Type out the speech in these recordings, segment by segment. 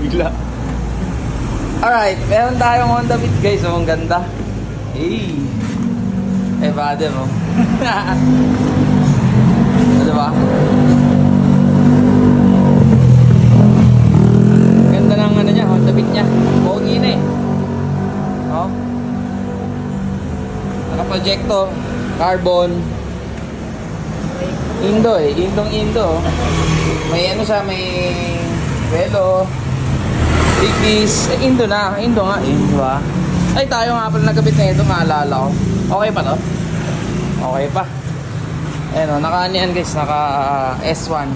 Bigla. Alright, meron tayong Honda Beat guys. Oh, ang ganda. Hey. Eh, father mo. Diba? Ganda ng ano niya, Honda Beat niya. Pogi na eh. Oh. Naka-projecto. Carbon. Indo eh. Indong-indo. May ano siya, may velo. Big piece. Eh, Indo na. Indo nga eh. Diba? Ay, tayo nga pala nagkabit na ito. Maalala ko. Okay pa to? Okay pa. Ayan o. Naka-anian guys. Naka S1.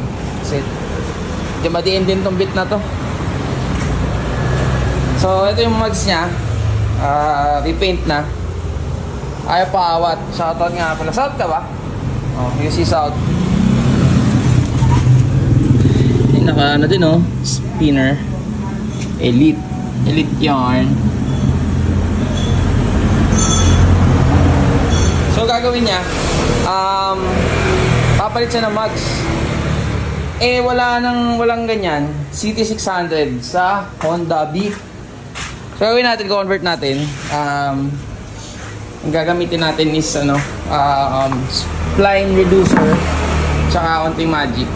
Kasi medyo madiin din tong bit na to. So, ito yung mags niya. Repaint na. Ayaw pa awat. Shoutout nga pala. South ka ba? Oh, UC South. Naka ano din oh, spinner. Elite yarn. So gagawin niya, papalit siya ng mags. Eh walang ganyan, CT600 sa Honda Beat. So gagawin natin, convert natin. Ang gagamitin natin is ano, spline reducer tsaka konting magic.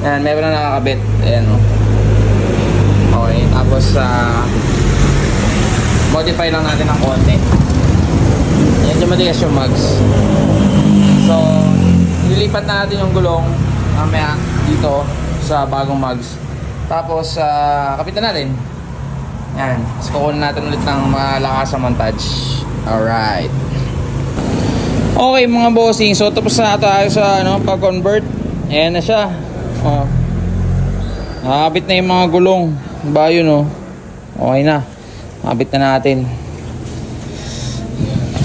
Ayan, meron na nakakabit. Ayan o. Okay, tapos modify lang natin ng konti. Ayan, dyan matigas yung mags. So, nilipat na natin yung gulong mamaya dito sa bagong mags. Tapos, kapitan natin. Ayan, tapos kukunin natin ulit ng malakas sa montage. Alright. Okay mga bossing, so tapos na tayo sa ano, pag-convert. Ayan na siya. Oh. Nakabit na yung mga gulong. Ba yun oh. Okay na. Nakabit na natin.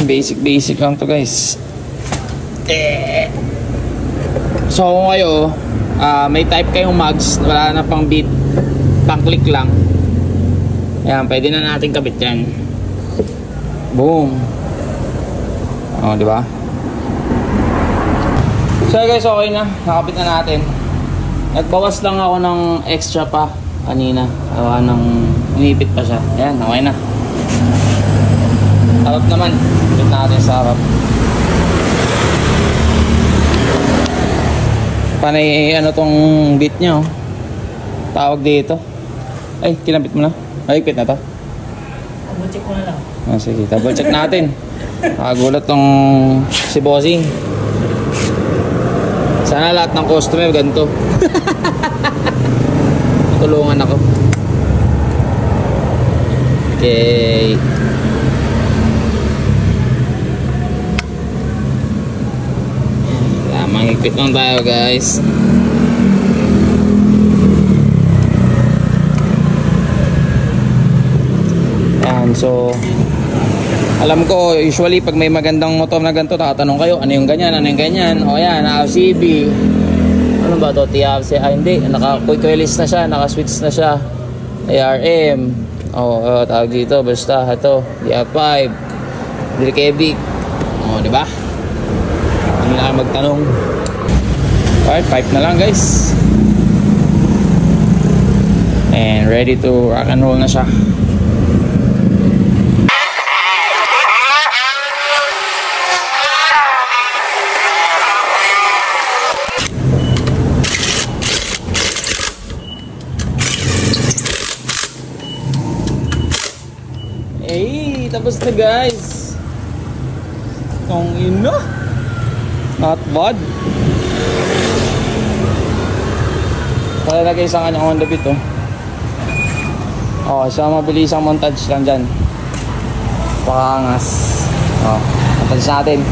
Basic lang to guys. So kung kayo may type kayong mags, wala na pang beat, pang click lang. Ayan, pwede na natin kabit yan. Boom. Oh, di ba? So guys, okay na. Nakabit na natin. Nagbawas lang ako ng extra pa kanina. Inipit pa siya. Ayan, okay na. Harap naman. Bit natin sa harap. Panay ano tong bit niya oh. Tawag dito. Ay, kinabit mo na. Ay, pit na to. Double check mo na lang. Sige, double check natin. Nakagulat tong si bossing. Sana lahat ng customer ganito. Tulungan ako. Okay. Mangigpit lang tayo guys. Yan, so alam ko usually pag may magandang motor na ganito tatanong kayo ano yung ganyan, ano yung ganyan. O yan, CB. Ano ba to? TFC? Hindi, naka quick release na siya, naka switch na siya. ARM. Tawag dito basta ito DR5 Dilkevic. Di ba? Hindi na magtanong. Alright, pipe na lang guys. And ready to rock and roll na siya. Hey, tapos na guys. Tong ino. Not bad. Kaya lagay sa kanyang Honda Beat oh. Sa mabilisang montage lang dyan. Pakangas. Montage natin.